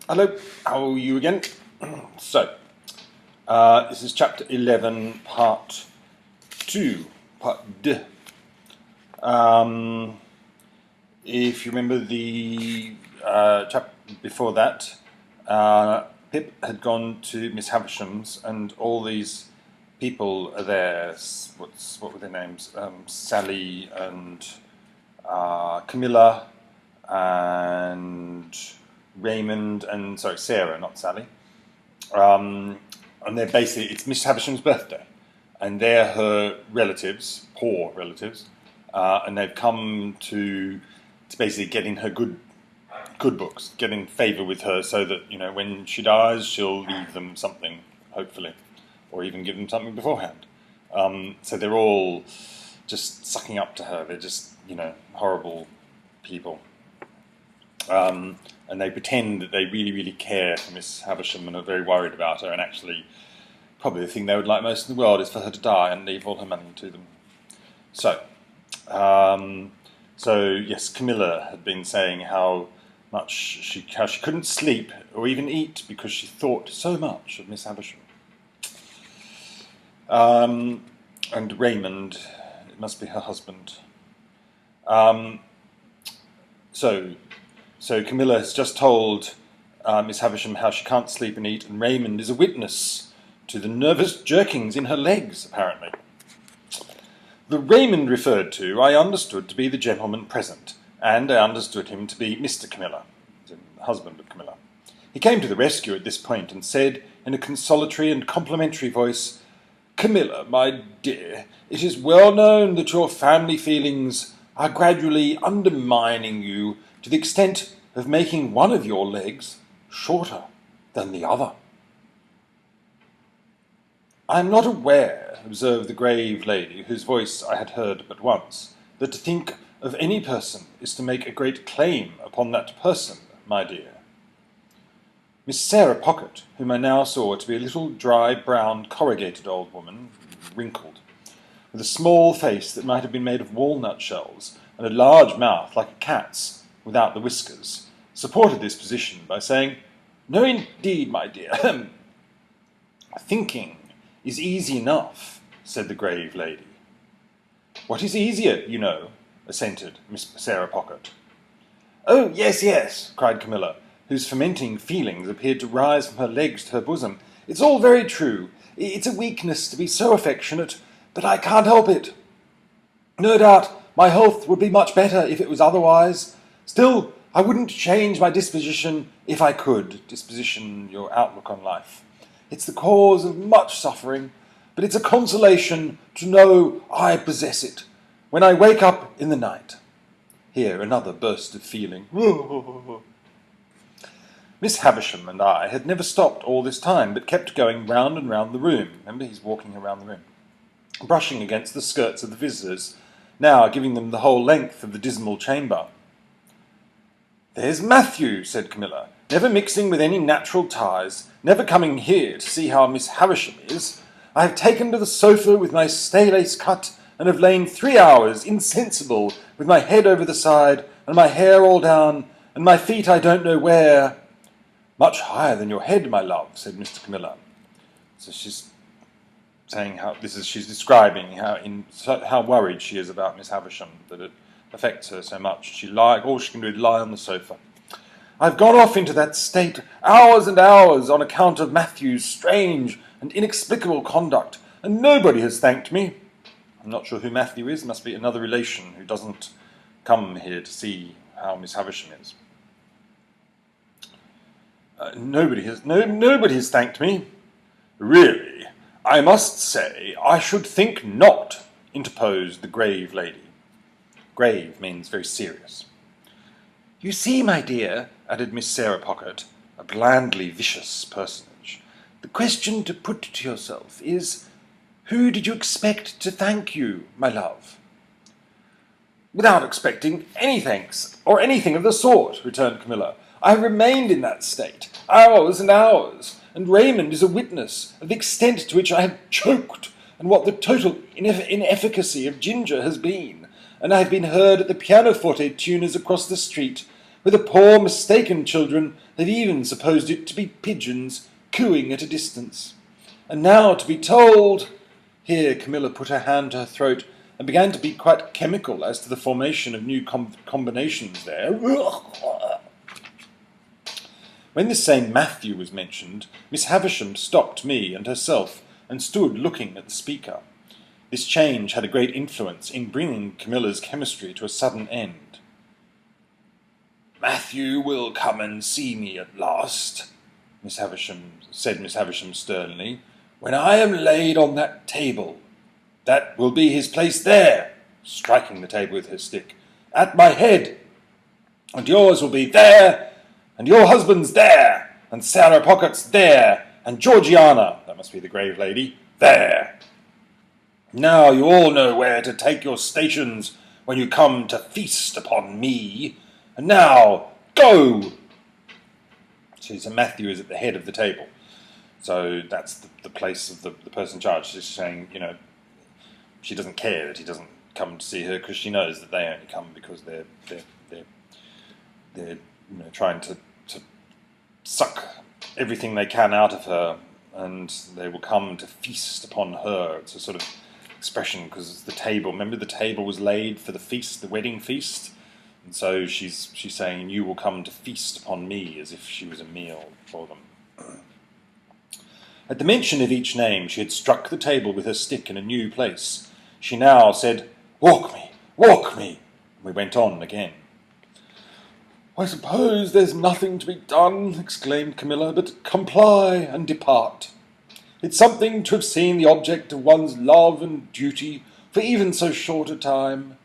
Hello, how are you again? So, this is chapter 11, part 2, part D. If you remember the chapter before that, Pip had gone to Miss Havisham's and all these people are there. What were their names? Sally and Camilla and Raymond and Sarah, not Sally. And they're basically, it's Miss Havisham's birthday, and they're her relatives, poor relatives, and they've come to basically get in her good books, get in favour with her, so that when she dies, she'll leave them something, hopefully, or even give them something beforehand. So they're all just sucking up to her. They're just horrible people. And they pretend that they really, really care for Miss Havisham and are very worried about her, and actually probably the thing they would like most in the world is for her to die and leave all her money to them. So yes, Camilla had been saying how she couldn't sleep or even eat because she thought so much of Miss Havisham. And Raymond, it must be her husband. So Camilla has just told Miss Havisham how she can't sleep and eat, and Raymond is a witness to the nervous jerkings in her legs, apparently. The Raymond referred to I understood to be the gentleman present, and I understood him to be Mr. Camilla, the husband of Camilla. He came to the rescue at this point and said, in a consolatory and complimentary voice, "Camilla, my dear, it is well known that your family feelings are gradually undermining you to the extent of making one of your legs shorter than the other." "I am not aware," observed the grave lady, whose voice I had heard but once, "that to think of any person is to make a great claim upon that person, my dear." Miss Sarah Pocket, whom I now saw to be a little dry, brown, corrugated old woman, wrinkled, with a small face that might have been made of walnut shells, and a large mouth like a cat's, without the whiskers, supported this position by saying, "No, indeed, my dear. Thinking is easy enough," said the grave lady. "What is easier, assented Miss Sarah Pocket. "Oh, yes," cried Camilla, whose fermenting feelings appeared to rise from her legs to her bosom. "It's all very true. It's a weakness to be so affectionate, but I can't help it. No doubt my health would be much better if it was otherwise. Still, I wouldn't change my disposition if I could." Disposition, your outlook on life. "It's the cause of much suffering, but it's a consolation to know I possess it when I wake up in the night." Here another burst of feeling. Miss Havisham and I had never stopped all this time, but kept going round and round the room. Remember, he's walking around the room, brushing against the skirts of the visitors, now giving them the whole length of the dismal chamber. "There's Matthew," said Camilla, "never mixing with any natural ties, never coming here to see how Miss Havisham is. I have taken to the sofa with my stay-lace cut, and have lain 3 hours insensible, with my head over the side, and my hair all down, and my feet I don't know where." "Much higher than your head, my love," said Mr. Camilla. So she's saying she's describing how worried she is about Miss Havisham, that it affects her so much. All she can do is lie on the sofa. "I've gone off into that state hours and hours on account of Matthew's strange and inexplicable conduct, and nobody has thanked me." I'm not sure who Matthew is. Must be another relation who doesn't come here to see how Miss Havisham is. Nobody has thanked me." "Really, I must say I should think not," interposed the grave lady. Grave means very serious. "You see, my dear," added Miss Sarah Pocket, a blandly vicious personage, "the question to put to yourself is, who did you expect to thank you, my love?" "Without expecting any thanks, or anything of the sort," returned Camilla. "I have remained in that state hours and hours, and Raymond is a witness of the extent to which I have choked, and what the total inefficacy of ginger has been, and I have been heard at the pianoforte tuners across the street, With the poor mistaken children, they've even supposed it to be pigeons cooing at a distance. And now to be told—" Here Camilla put her hand to her throat and began to be quite chemical as to the formation of new combinations there. When this same Matthew was mentioned, Miss Havisham stopped me and herself and stood looking at the speaker. This change had a great influence in bringing Camilla's chemistry to a sudden end. "Matthew will come and see me at last," said Miss Havisham sternly, "when I am laid on that table. That will be his place there," striking the table with her stick, "at my head. And yours will be there, and your husband's there, and Sarah Pocket's there, and Georgiana," that must be the grave lady, "there. Now you all know where to take your stations when you come to feast upon me. And now, go!" See, so Matthew is at the head of the table. So that's the place of the person in charge. She's saying, she doesn't care that he doesn't come to see her because she knows that they only come because they're trying to suck everything they can out of her, and they will come to feast upon her. It's a sort of expression because it's the table. Remember, the table was laid for the feast, the wedding feast, and so she's saying, "You will come to feast upon me," as if she was a meal for them. At the mention of each name, she had struck the table with her stick in a new place. She now said, "Walk me, walk me," and we went on again. "I suppose there's nothing to be done," exclaimed Camilla, "but comply and depart. It's something to have seen the object of one's love and duty for even so short a time.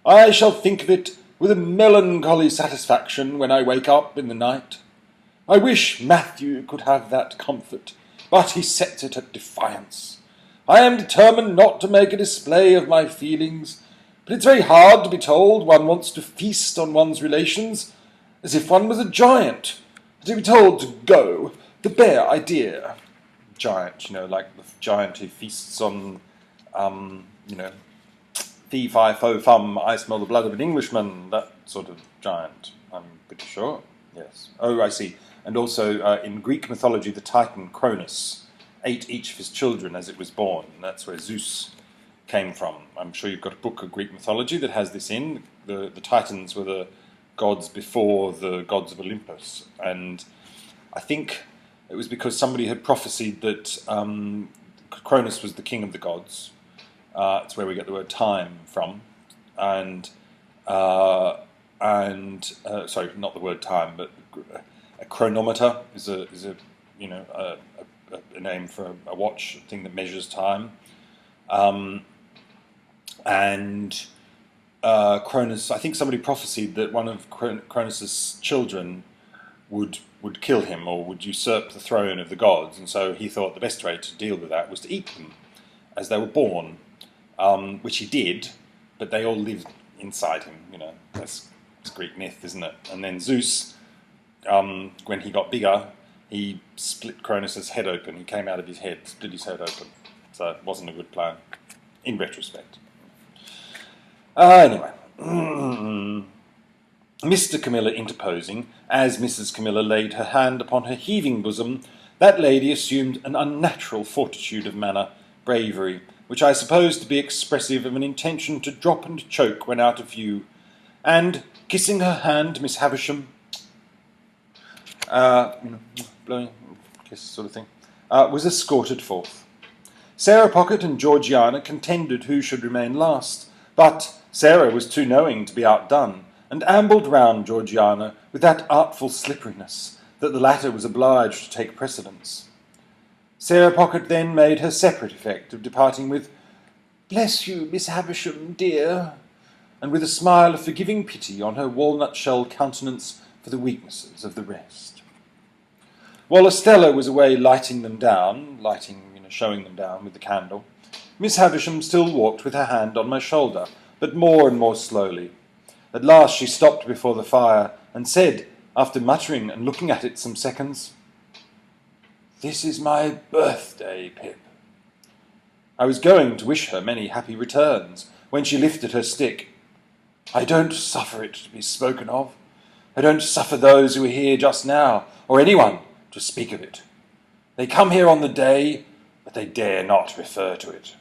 I shall think of it with a melancholy satisfaction when I wake up in the night. I wish Matthew could have that comfort, but he sets it at defiance. I am determined not to make a display of my feelings, but it's very hard to be told one wants to feast on one's relations, as if one was a giant, and to be told to go, the bare idea." Giant, like the giant who feasts on, fee, fi, fo, fum, I smell the blood of an Englishman, that sort of giant, I'm pretty sure. Yes. Oh, I see. And also, in Greek mythology, the Titan Cronus ate each of his children as it was born. That's where Zeus came from. I'm sure you've got a book of Greek mythology that has this in. The Titans were the gods before the gods of Olympus. And I think it was because somebody had prophesied that Cronus was the king of the gods. It's where we get the word time from. And sorry, not the word time, but a chronometer is a name for a watch, a thing that measures time. Cronus, I think somebody prophesied that one of Cronus's children would kill him or would usurp the throne of the gods, and so he thought the best way to deal with that was to eat them as they were born, which he did, but they all lived inside him. That's Greek myth, isn't it? And then Zeus, when he got bigger, he split Cronus's head open. He came out of his head, split his head open. So it wasn't a good plan, in retrospect. Anyway, Mr. Camilla interposing, as Mrs. Camilla laid her hand upon her heaving bosom, that lady assumed an unnatural fortitude of manner, bravery, which I suppose to be expressive of an intention to drop and choke when out of view, and, kissing her hand, Miss Havisham, blowing kiss sort of thing, was escorted forth. Sarah Pocket and Georgiana contended who should remain last, but Sarah was too knowing to be outdone, and ambled round Georgiana with that artful slipperiness that the latter was obliged to take precedence. Sarah Pocket then made her separate effect of departing with, "Bless you, Miss Havisham, dear," and with a smile of forgiving pity on her walnut-shell countenance for the weaknesses of the rest. While Estella was away lighting them down, showing them down with the candle, Miss Havisham still walked with her hand on my shoulder, but more and more slowly. At last she stopped before the fire and said, after muttering and looking at it some seconds, "This is my birthday, Pip." I was going to wish her many happy returns when she lifted her stick. "I don't suffer it to be spoken of. I don't suffer those who are here just now, or anyone, to speak of it. They come here on the day, but they dare not refer to it.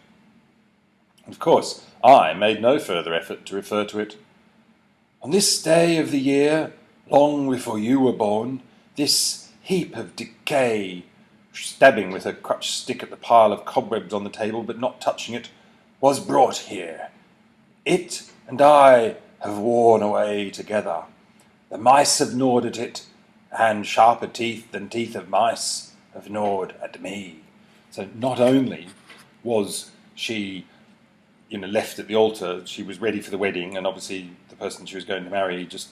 Of course, I made no further effort to refer to it. On this day of the year, long before you were born, this heap of decay, stabbing with her crutch stick at the pile of cobwebs on the table, but not touching it, was brought here. It and I have worn away together. The mice have gnawed at it, and sharper teeth than teeth of mice have gnawed at me. So not only was she left at the altar, she was ready for the wedding, and obviously the person she was going to marry just,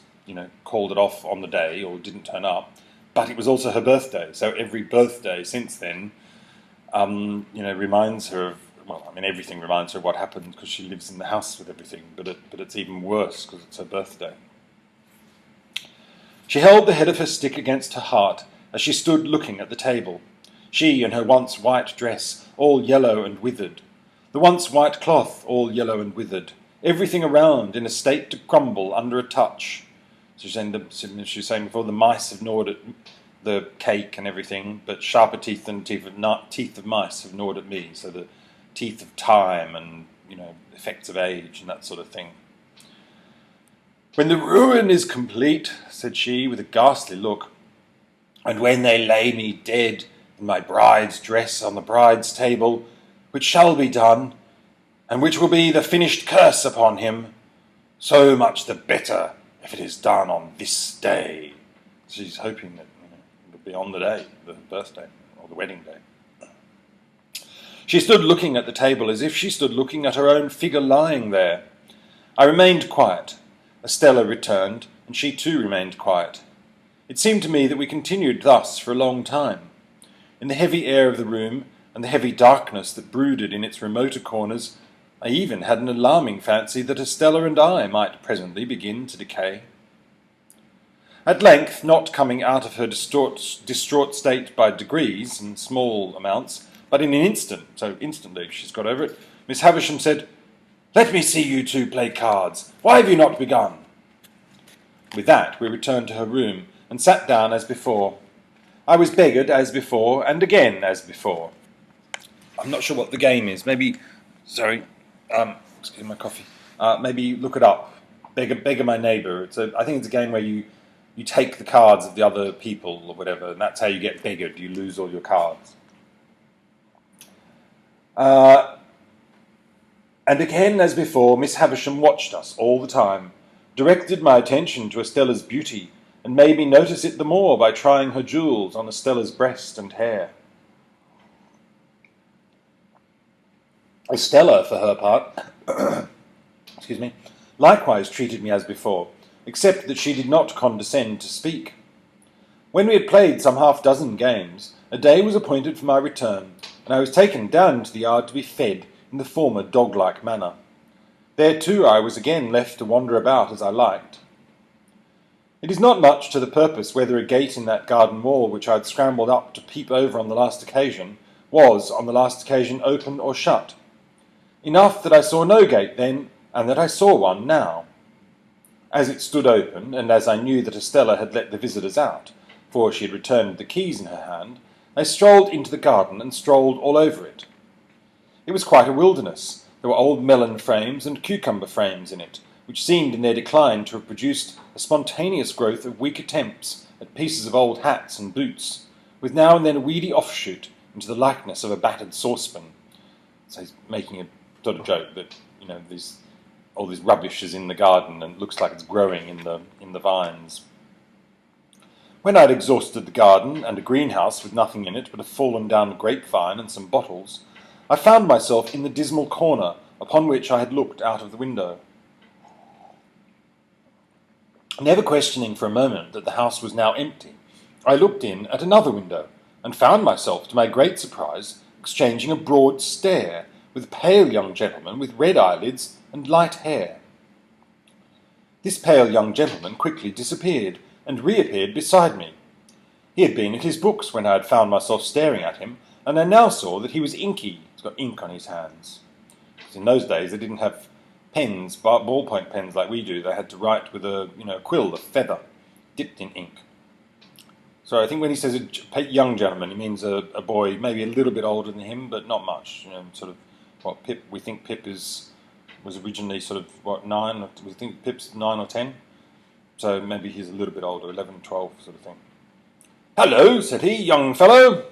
called it off on the day or didn't turn up. But it was also her birthday, so every birthday since then, reminds her of, everything reminds her of what happened because she lives in the house with everything, but it's even worse because it's her birthday. She held the head of her stick against her heart as she stood looking at the table. She in her once white dress, all yellow and withered. The once white cloth, all yellow and withered. Everything around in a state to crumble under a touch. She was saying before, the mice have gnawed at the cake and everything, but sharper teeth than teeth of mice have gnawed at me. So the teeth of time and, effects of age and that sort of thing. When the ruin is complete, said she with a ghastly look, and when they lay me dead in my bride's dress on the bride's table, which shall be done, and which will be the finished curse upon him, so much the better if it is done on this day. She's hoping that it'll be on the day, the birthday, or the wedding day. She stood looking at the table as if she stood looking at her own figure lying there. I remained quiet. Estella returned, and she too remained quiet. It seemed to me that we continued thus for a long time. In the heavy air of the room, and the heavy darkness that brooded in its remoter corners, I even had an alarming fancy that Estella and I might presently begin to decay. At length, not coming out of her distraught state by degrees and small amounts, but in an instant, so instantly she's got over it, Miss Havisham said, "Let me see you two play cards. Why have you not begun?" With that, we returned to her room and sat down as before. I was beggared as before, and again as before. I'm not sure what the game is. Maybe, excuse my coffee. Maybe look it up. Beggar my neighbour. I think it's a game where you take the cards of the other people or whatever, and that's how you get beggared. You lose all your cards. And again, as before, Miss Havisham watched us all the time, directed my attention to Estella's beauty, and made me notice it the more by trying her jewels on Estella's breast and hair. Estella, for her part, likewise treated me as before, except that she did not condescend to speak. When we had played some half-dozen games, a day was appointed for my return, and I was taken down into the yard to be fed in the former dog-like manner. There, too, I was again left to wander about as I liked. It is not much to the purpose whether a gate in that garden wall which I had scrambled up to peep over on the last occasion was, on the last occasion, open or shut. Enough that I saw no gate then, and that I saw one now. As it stood open, and as I knew that Estella had let the visitors out, for she had returned the keys in her hand, I strolled into the garden and strolled all over it. It was quite a wilderness. There were old melon frames and cucumber frames in it, which seemed in their decline to have produced a spontaneous growth of weak attempts at pieces of old hats and boots, with now and then a weedy offshoot into the likeness of a battered saucepan. So he's making a sort of joke that, all this rubbish is in the garden and looks like it's growing in the vines. When I had exhausted the garden and a greenhouse with nothing in it but a fallen-down grapevine and some bottles, I found myself in the dismal corner upon which I had looked out of the window. Never questioning for a moment that the house was now empty, I looked in at another window and found myself, to my great surprise, exchanging a broad stare with a pale young gentleman with red eyelids and light hair. This pale young gentleman quickly disappeared and reappeared beside me. He had been at his books when I had found myself staring at him, and I now saw that he was inky. He's got ink on his hands. Because in those days they didn't have pens, ballpoint pens like we do. They had to write with a quill, a feather, dipped in ink. So I think when he says a young gentleman, he means a boy maybe a little bit older than him, but not much. Sort of what Pip. We think Pip was originally sort of 9. We think Pip's 9 or 10. So maybe he's a little bit older, 11, 12 sort of thing. "Hello," said he, "young fellow."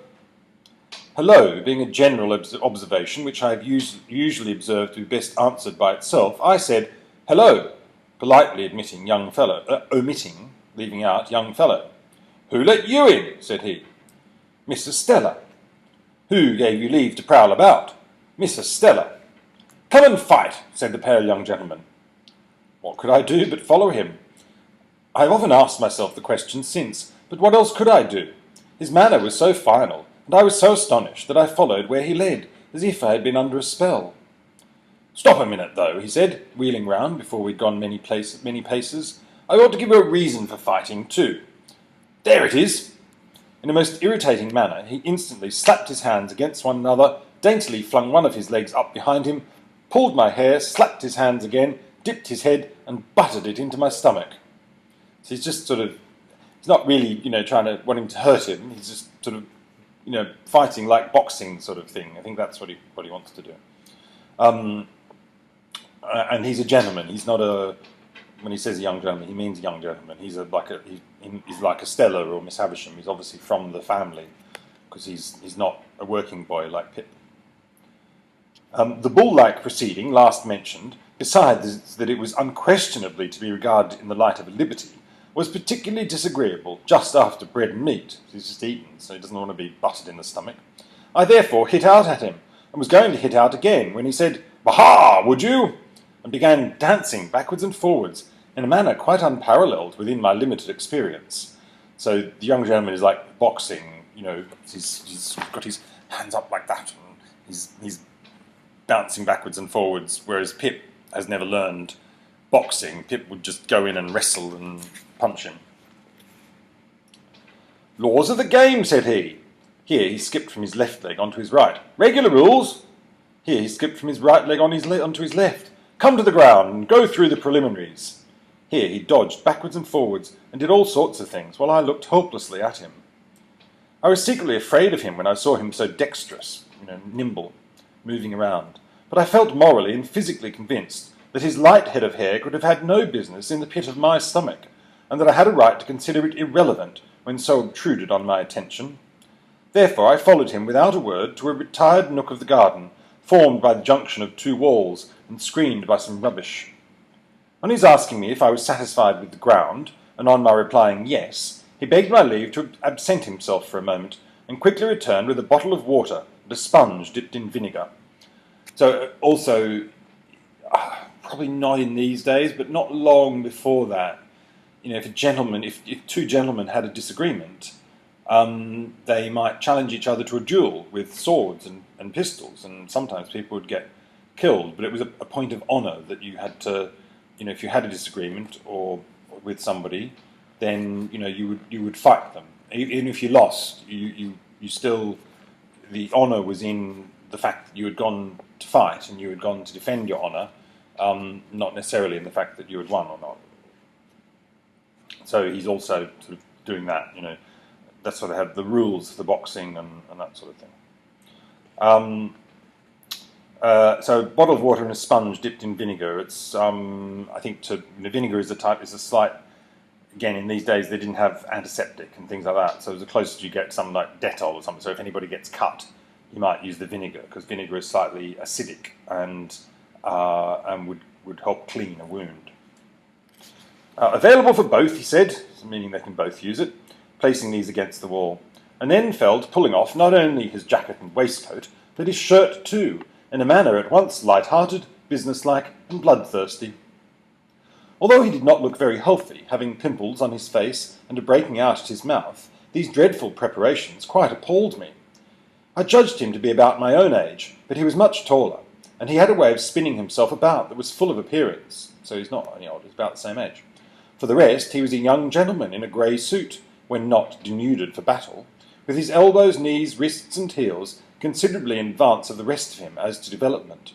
Hello being a general observation which I have usually observed to be best answered by itself, I said hello, politely omitting, leaving out young fellow. "Who let you in?" said he. "Miss Estella." "Who gave you leave to prowl about?" "Miss Estella." "Come and fight," said the pale young gentleman. What could I do but follow him? I have often asked myself the question since, but what else could I do? His manner was so final, and I was so astonished that I followed where he led, as if I had been under a spell. "Stop a minute, though," he said, wheeling round before we'd gone many paces. "I ought to give you a reason for fighting, too. There it is." In a most irritating manner, he instantly slapped his hands against one another, daintily flung one of his legs up behind him, pulled my hair, slapped his hands again, dipped his head, and butted it into my stomach. So he's just sort of, he's not really, trying to want him to hurt him. He's just sort of, fighting like boxing sort of thing. I think that's what he wants to do. And he's a gentleman. He's not when he says a young gentleman, he means a young gentleman. He's like a Stella or Miss Havisham. He's obviously from the family because he's not a working boy like Pip. The bull-like proceeding last mentioned, besides that it was unquestionably to be regarded in the light of a liberty, was particularly disagreeable just after bread and meat. He's just eaten, so he doesn't want to be butted in the stomach. I therefore hit out at him, and was going to hit out again, when he said, "Baha, would you?" and began dancing backwards and forwards in a manner quite unparalleled within my limited experience. So the young gentleman is like boxing, he's got his hands up like that, and he's bouncing backwards and forwards, whereas Pip has never learned boxing. Pip would just go in and wrestle and punch him. "Laws of the game," said he. Here he skipped from his left leg onto his right. "Regular rules." Here he skipped from his right leg onto his left. "Come to the ground and go through the preliminaries." Here he dodged backwards and forwards and did all sorts of things while I looked helplessly at him. I was secretly afraid of him when I saw him so dexterous, nimble, moving around, but I felt morally and physically convinced that his light head of hair could have had no business in the pit of my stomach, and that I had a right to consider it irrelevant when so obtruded on my attention. Therefore I followed him without a word to a retired nook of the garden, formed by the junction of two walls and screened by some rubbish. On his asking me if I was satisfied with the ground, and on my replying yes, he begged my leave to absent himself for a moment, and quickly returned with a bottle of water and a sponge dipped in vinegar. So also, probably not in these days, but not long before that, if two gentlemen had a disagreement, they might challenge each other to a duel with swords and pistols, and sometimes people would get killed. But it was a point of honour that you had to, if you had a disagreement or with somebody, then you would fight them. Even if you lost, you still, the honour was in the fact that you had gone to fight and you had gone to defend your honour, not necessarily in the fact that you had won or not. So he's also sort of doing that, that's why they have the rules for boxing and that sort of thing. So a bottle of water and a sponge dipped in vinegar. It's I think vinegar is a slight. Again, in these days they didn't have antiseptic and things like that, so it was the closest you get to something like Dettol or something. So if anybody gets cut, you might use the vinegar because vinegar is slightly acidic and would help clean a wound. Available for both, he said, meaning they can both use it, placing these against the wall, and then fell to pulling off not only his jacket and waistcoat, but his shirt too, in a manner at once light-hearted, businesslike, and bloodthirsty. Although he did not look very healthy, having pimples on his face and a breaking out at his mouth, these dreadful preparations quite appalled me. I judged him to be about my own age, but he was much taller, and he had a way of spinning himself about that was full of appearance, so he's not any older, he's about the same age. For the rest, he was a young gentleman in a grey suit, when not denuded for battle, with his elbows, knees, wrists, and heels considerably in advance of the rest of him as to development.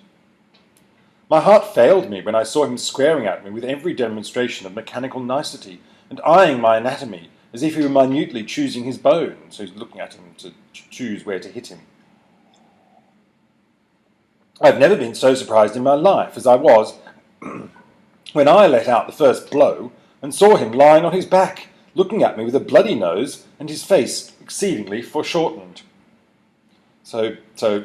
My heart failed me when I saw him squaring at me with every demonstration of mechanical nicety, and eyeing my anatomy as if he were minutely choosing his bone, so he's looking at him to choose where to hit him. I've never been so surprised in my life as I was when I let out the first blow and saw him lying on his back, looking at me with a bloody nose and his face exceedingly foreshortened. So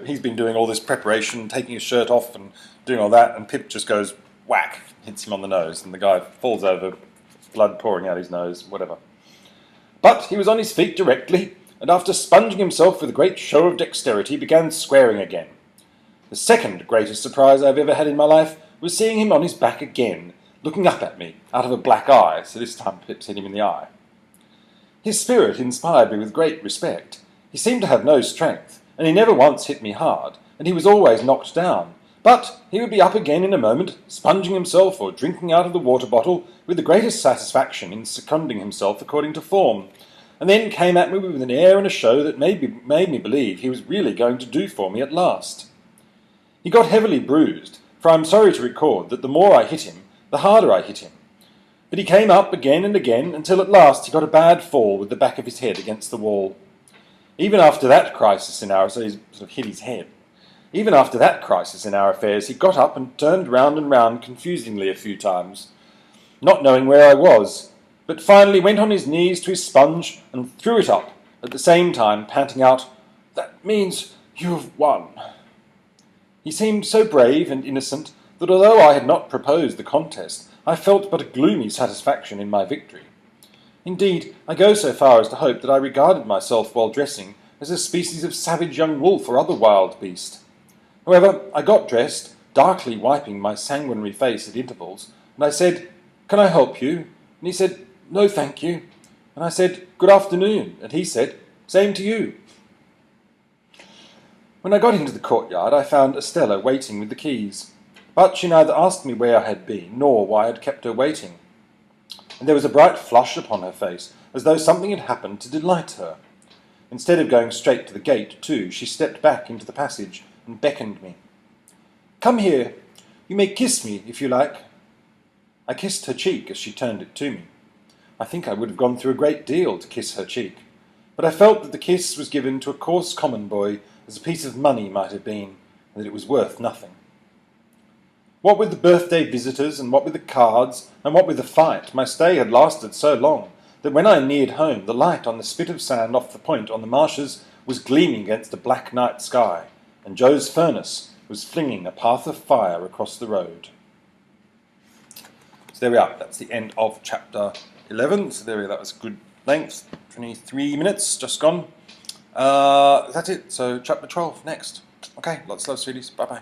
he's been doing all this preparation, taking his shirt off and doing all that, and Pip just goes whack, hits him on the nose, and the guy falls over, blood pouring out his nose, whatever. But he was on his feet directly, and after sponging himself with a great show of dexterity, began swearing again. The second greatest surprise I've ever had in my life was seeing him on his back again, looking up at me out of a black eye, so this time Pip's hit him in the eye. His spirit inspired me with great respect. He seemed to have no strength, and he never once hit me hard, and he was always knocked down. But he would be up again in a moment, sponging himself or drinking out of the water bottle with the greatest satisfaction in seconding himself according to form, and then came at me with an air and a show that made me believe he was really going to do for me at last. He got heavily bruised, for I am sorry to record that the more I hit him, the harder I hit him. But he came up again and again, until at last he got a bad fall with the back of his head against the wall. Even after that crisis in our... so he sort of hit his head. Even after that crisis in our affairs, he got up and turned round and round confusingly a few times, not knowing where I was, but finally went on his knees to his sponge and threw it up, at the same time panting out, "That means you've won." He seemed so brave and innocent that although I had not proposed the contest, I felt but a gloomy satisfaction in my victory. Indeed, I go so far as to hope that I regarded myself while dressing as a species of savage young wolf or other wild beast. However, I got dressed, darkly wiping my sanguinary face at intervals, and I said, "Can I help you?" And he said, "No, thank you." And I said, "Good afternoon," and he said, "Same to you." When I got into the courtyard, I found Estella waiting with the keys, but she neither asked me where I had been, nor why I had kept her waiting, and there was a bright flush upon her face, as though something had happened to delight her. Instead of going straight to the gate, too, she stepped back into the passage and beckoned me. "Come here. You may kiss me, if you like." I kissed her cheek as she turned it to me. I think I would have gone through a great deal to kiss her cheek, but I felt that the kiss was given to a coarse common boy as a piece of money might have been, and that it was worth nothing. What with the birthday visitors, and what with the cards, and what with the fight, my stay had lasted so long that when I neared home, the light on the spit of sand off the point on the marshes was gleaming against a black night sky, and Joe's furnace was flinging a path of fire across the road. So there we are. That's the end of chapter 11. So there we are. That was good length. 23 minutes just gone. That's it. So chapter 12 next. Okay, lots of love, sweeties. Bye-bye.